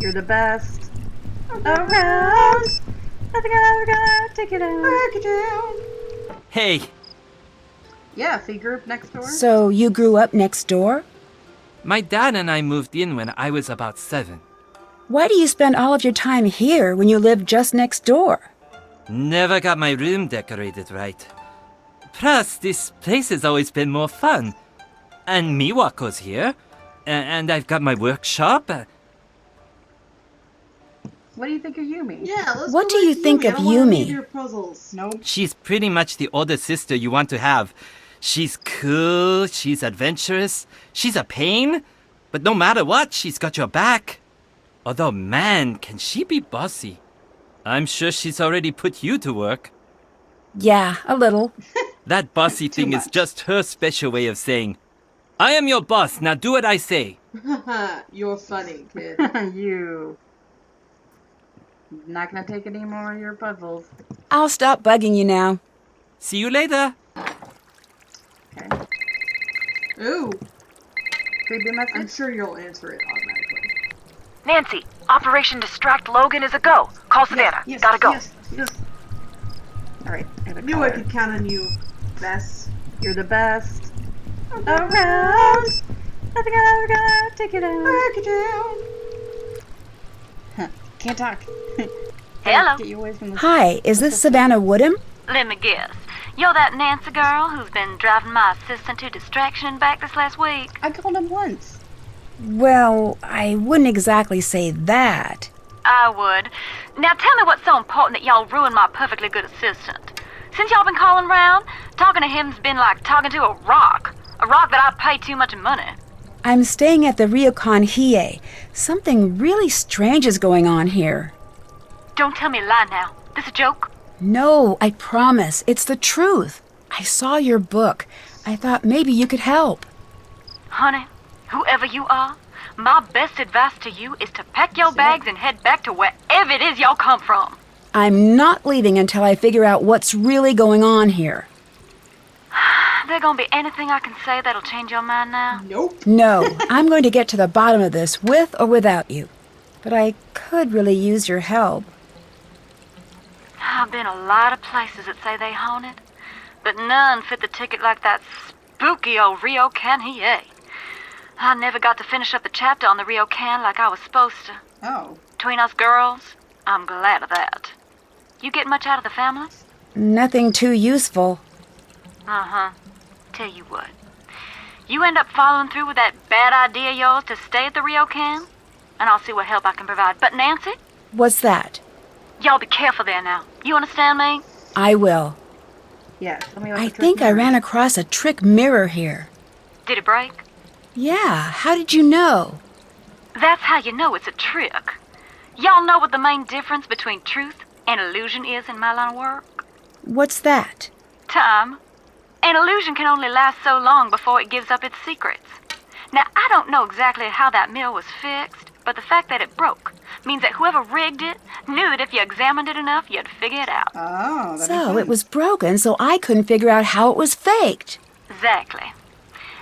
You're the best around. Nothing ever gonna take you down. Break you down. Hey. Yeah, so you grew up next door? So you grew up next door? My dad and I moved in when I was about 7. Why do you spend all of your time here when you live just next door? Never got my room decorated right. Plus, this place has always been more fun. And Miwako's here. And I've got my workshop. What do you think of Yumi? Yeah, let's What go do you with think Yumi. of I don't wanna Yumi? read your puzzles. Nope. She's pretty much the older sister you want to have. She's cool, she's adventurous, she's a pain, but no matter what, she's got your back. Although, man, can she be bossy. I'm sure she's already put you to work. Yeah, a little. That bossy thing is just her special way of saying, I am your boss, now do what I say. You're funny, kid. You. Not gonna take any more of your puzzles. I'll stop bugging you now. See you later. Okay. Ooh, Creepy message? I'm sure you'll answer it automatically. Nancy, Operation Distract Logan is a go. Call Savannah. Yes, Gotta go. Yes. Alright, I have a Knew I caller. could count on you, Bess. You're the best around. Nothing ever gonna take you down. Break it down. Huh. Can't talk. Hello. Get you away from the... Hi, is this Savannah Woodham? Let me guess. You're that Nancy girl who's been driving my assistant to distraction and back this last week? I called him once. Well, I wouldn't exactly say that. I would. Now tell me what's so important that y'all ruined my perfectly good assistant. Since y'all been calling round, talking to him's been like talking to a rock. A rock that I pay too much money. I'm staying at the Ryokan Hiei. Something really strange is going on here. Don't tell me a lie now. This a joke? No, I promise. It's the truth. I saw your book. I thought maybe you could help. Honey, whoever you are, my best advice to you is to pack your bags and head back to wherever it is y'all come from. I'm not leaving until I figure out what's really going on here. There gonna be anything I can say that'll change your mind now? Nope. No, I'm going to get to the bottom of this with or without you. But I could really use your help. I've been a lot of places that say they haunted, but none fit the ticket like that spooky old Ryokan Hiei. I never got to finish up the chapter on the Ryokan like I was supposed to. Oh. Between us girls, I'm glad of that. You get much out of the family? Nothing too useful. Uh-huh. Tell you what. You end up following through with that bad idea of yours to stay at the Ryokan, and I'll see what help I can provide. But Nancy, What's that? y'all be careful there now. You understand me? I will. Yeah, tell me what I the trick think I is. ran across a trick mirror here. Did it break? Yeah, how did you know? That's how you know it's a trick. Y'all know what the main difference between truth and illusion is in my line of work? What's that? Time. An illusion can only last so long before it gives up its secrets. Now, I don't know exactly how that mill was fixed, but the fact that it broke means that whoever rigged it knew that if you examined it enough, you'd figure it out. Oh, that So it was broken, so I couldn't figure out how it was faked. Exactly.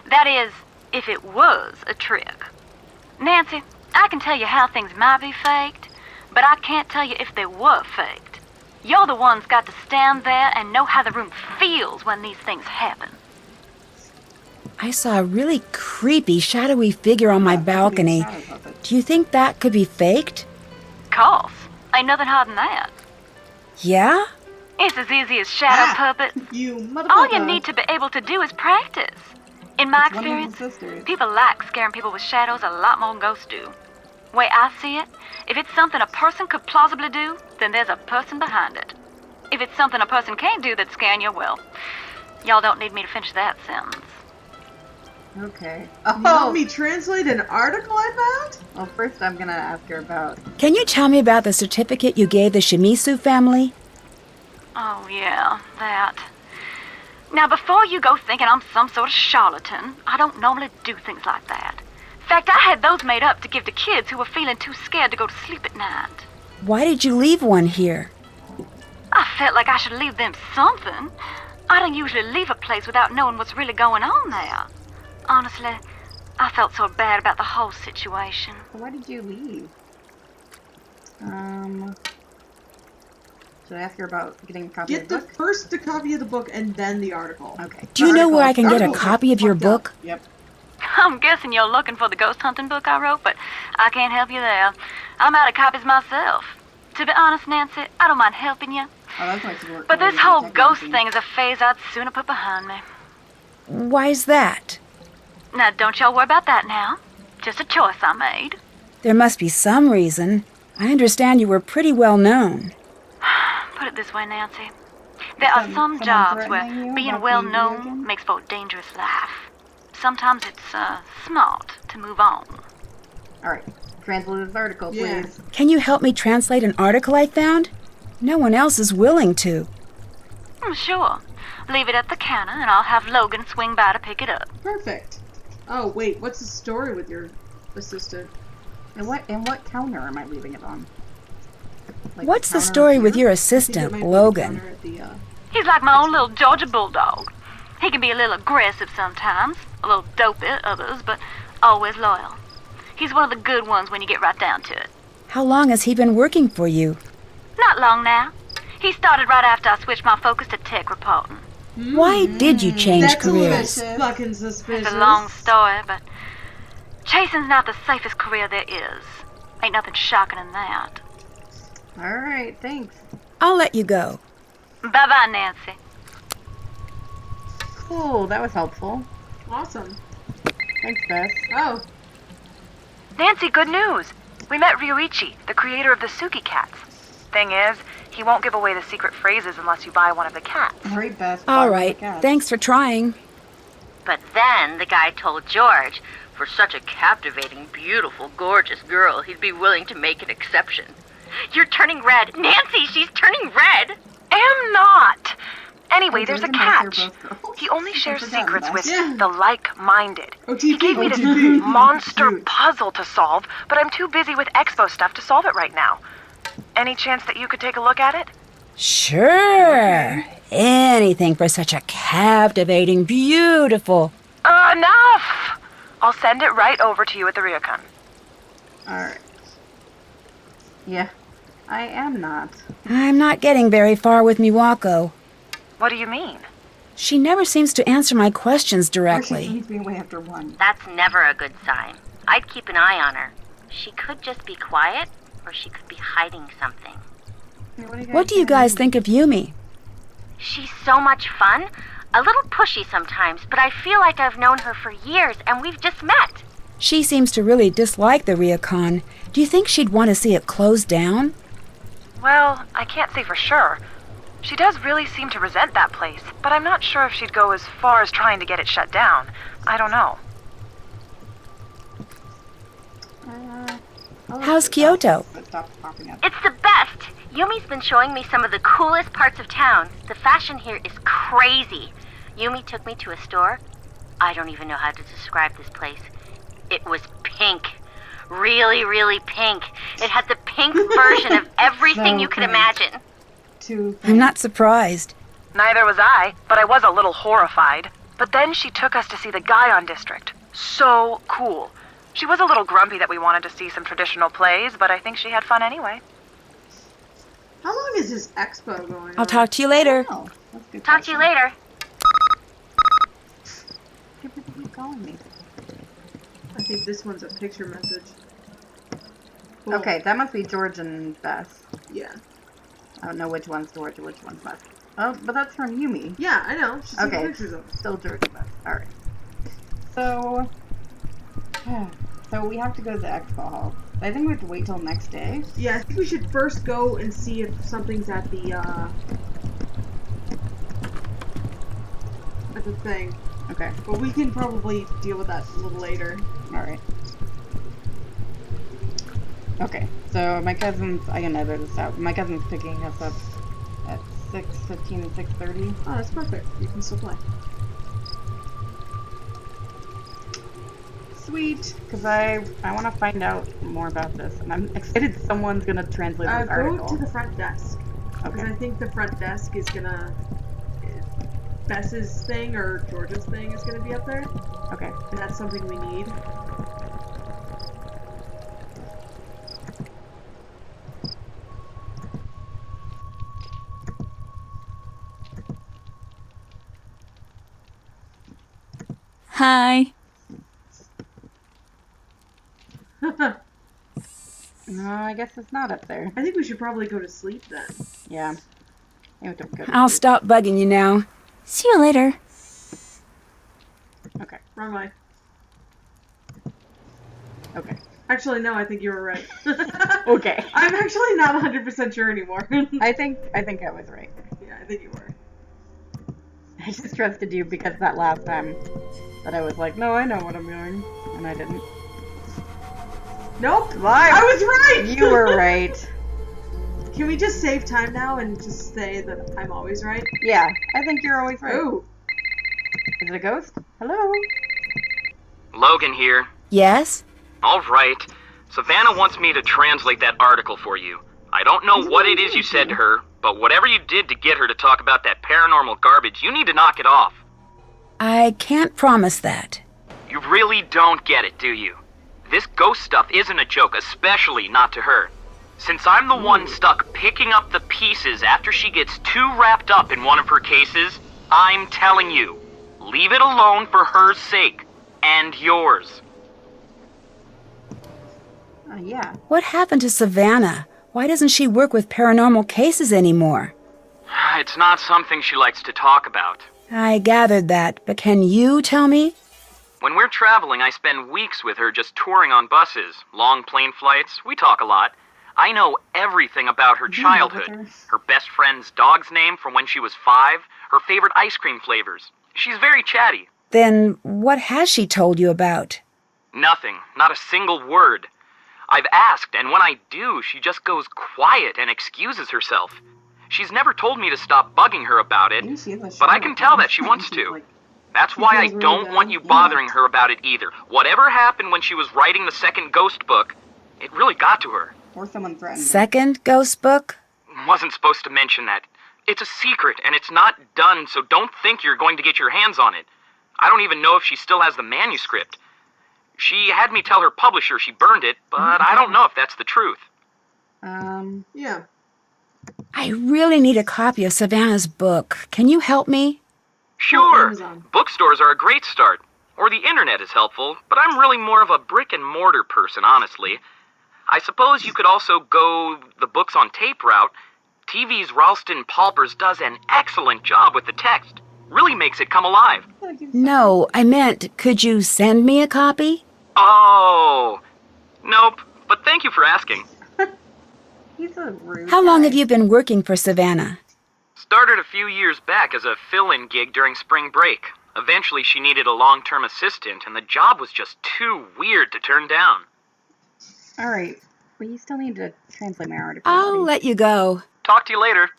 That is, if it was a trick. Nancy, I can tell you how things might be faked, but I can't tell you if they were faked. You're the ones got to stand there and know how the room feels when these things happen. I saw a really creepy, shadowy figure on my balcony. Do you think that could be faked? Course. Ain't nothing harder than that. Yeah? It's as easy as shadow puppets. You motherfucker. All you need to be able to do is practice. In my It's one of his experience, sisters. people like scaring people with shadows a lot more than ghosts do. Way I see it, if it's something a person could plausibly do, then there's a person behind it. If it's something a person can't do that's scaring you, well, y'all don't need me to finish that sentence. Okay. You help me translate an article I found? Well, first I'm gonna ask her about... Can you tell me about the certificate you gave the Shimizu family? Oh, yeah, that. Now, before you go thinking I'm some sort of charlatan, I don't normally do things like that. In fact, I had those made up to give to kids who were feeling too scared to go to sleep at night. Why did you leave one here? I felt like I should leave them something. I don't usually leave a place without knowing what's really going on there. Honestly, I felt so bad about the whole situation. Why did you leave? Should I ask her about getting a copy Get of the book? first a copy of the book and then the article. Okay. Do you know where I can get a Articles are copy of your fucked up. book? Yep. I'm guessing you're looking for the ghost hunting book I wrote, but I can't help you there. I'm out of copies myself. To be honest, Nancy, I don't mind helping you. Oh, that's nice to work. But this whole ghost thing is a phase I'd sooner put behind me. Why's that? Now, don't y'all worry about that now. Just a choice I made. There must be some reason. I understand you were pretty well known. Put it this way, Nancy. There are some someone jobs where threatening you being about well the video known game? makes for a dangerous life. Sometimes it's smart to move on. Alright. Translate this article, Yeah. please. Can you help me translate an article I found? No one else is willing to. Sure. Leave it at the counter and I'll have Logan swing by to pick it up. Perfect. Oh, wait, what's the story with your assistant? And what counter am I leaving it on? Like What's the counter story with here? your I think it assistant, might be the Logan? counter at the, He's like my own little Georgia Bulldog. He can be a little aggressive sometimes, a little dopey at others, but always loyal. He's one of the good ones when you get right down to it. How long has he been working for you? Not long now. He started right after I switched my focus to tech reporting. Why did you change That's a little careers? fucking suspicious. It's a long story, but chasing's not the safest career there is. Ain't nothing shocking in that. Alright, thanks. I'll let you go. Bye-bye, Nancy. Cool, that was helpful. Awesome. Thanks, Bess. Oh, Nancy, good news. We met Ryuichi, the creator of the Suki cats. Thing is, he won't give away the secret phrases unless you buy one of the cats. Alright, Bess. All bye, right, cat. thanks for trying. But then the guy told George, for such a captivating, beautiful, gorgeous girl, he'd be willing to make an exception. You're turning red. Nancy, she's turning red! Am not! Anyway, Oh, there's a George and Bess are catch. both girls. He only I shares forgot secrets Bess. with Yeah. the like-minded. OTP. He gave me this OTP. monster Dude. puzzle to solve, but I'm too busy with Expo stuff to solve it right now. Any chance that you could take a look at it? Sure. Anything for such a captivating, beautiful. Enough! I'll send it right over to you at the Ryukun. Alright. Yeah, I am not. I'm not getting very far with Miwako. What do you mean? She never seems to answer my questions Or she directly. sends me away after one. That's never a good sign. I'd keep an eye on her. She could just be quiet, or she could be hiding something. Hey, What do you guys think of Yumi? She's so much fun. A little pushy sometimes, but I feel like I've known her for years, and we've just met. She seems to really dislike the Ryukon. Do you think she'd want to see it closed down? Well, I can't say for sure. She does really seem to resent that place, but I'm not sure if she'd go as far as trying to get it shut down. I don't know. How's Kyoto? Stop popping up. It's the best. Yumi's been showing me some of the coolest parts of town. The fashion here is crazy. Yumi took me to a store. I don't even know how to describe this place. It was pink. Really, really pink. It had the pink version of everything So you could pink. imagine. I'm not surprised. Neither was I, but I was a little horrified. But then she took us to see the Guion district. So cool. She was a little grumpy that we wanted to see some traditional plays, but I think she had fun anyway. how long is this expo going on? I'll talk to you later. Oh, that's a good Talk to you question. later. People keep calling me. I think this one's a picture message. Cool. Okay, that must be George and Bess. Yeah. I don't know which one's George and which one's Bess. Oh, but that's from Yumi. Yeah, I know. She's taking Okay, pictures of them. still George and Bess. Alright. So... So we have to go to the expo hall. I think we have to wait till next day. Yeah, I think we should first go and see if something's at the thing. Okay, But we can probably deal with that a little later. alright. Okay, so my cousin's... I can edit this out. My cousin's picking us up at 6:15 and 6:30. Oh, that's perfect. You can still play. Sweet, because I want to find out more about this, and I'm excited someone's gonna translate this Go article. to the front desk. Because Okay. I think the front desk is gonna... Bess's thing or George's thing is gonna be up there. Okay. And that's something we need. Hi. No, I guess it's not up there. I think we should probably go to sleep then. Yeah. Maybe don't go to I'll sleep. stop bugging you now. See you later. Okay. Wrong way. Okay. Actually, no, I think you were right. Okay. I'm actually not 100% sure anymore. I think I was right. Yeah, I think you were. I just trusted you because that last time that I was like, no, I know what I'm doing, and I didn't. Nope. Live. I was right. You were right. Can we just save time now and just say that I'm always right? Yeah, I think you're always right. Ooh. Is it a ghost? Hello? Logan here. Yes? All right. Savannah wants me to translate that article for you. I don't know what it is you said to her, but whatever you did to get her to talk about that paranormal garbage, you need to knock it off. I can't promise that. You really don't get it, do you? This ghost stuff isn't a joke, especially not to her. Since I'm the one stuck picking up the pieces after she gets too wrapped up in one of her cases, I'm telling you, leave it alone for her sake. And yours. Yeah. What happened to Savannah? Why doesn't she work with paranormal cases anymore? It's not something she likes to talk about. I gathered that, but can you tell me? When we're traveling, I spend weeks with her just touring on buses, long plane flights. We talk a lot. I know everything about her Do you live with childhood. Her best friend's dog's name from when she was 5, her favorite ice cream flavors. She's very chatty. Then what has she told you about? Nothing. Not a single word. I've asked, and when I do, she just goes quiet and excuses herself. She's never told me to stop bugging her about it, but I can tell that she wants to. That's why I don't want you bothering her about it either. Whatever happened when she was writing the second ghost book, it really got to her. Or someone threatened her. Second ghost book? Wasn't supposed to mention that. It's a secret, and it's not done, so don't think you're going to get your hands on it. I don't even know if she still has the manuscript. She had me tell her publisher she burned it, but I don't know if that's the truth. Yeah. I really need a copy of Savannah's book. Can you help me? Sure. Amazon. Bookstores are a great start. Or the internet is helpful, but I'm really more of a brick and mortar person, honestly. I suppose you could also go the books on tape route. TV's Ralston Palpers does an excellent job with the text. Really makes it come alive. No, I meant, could you send me a copy? Oh. Nope, but thank you for asking. He's a rude How long guy. have you been working for Savannah? Started a few years back as a fill-in gig during spring break. Eventually she needed a long-term assistant, and the job was just too weird to turn down. Alright. Well, you still need to translate my article. I'll buddy. let you go. Talk to you later.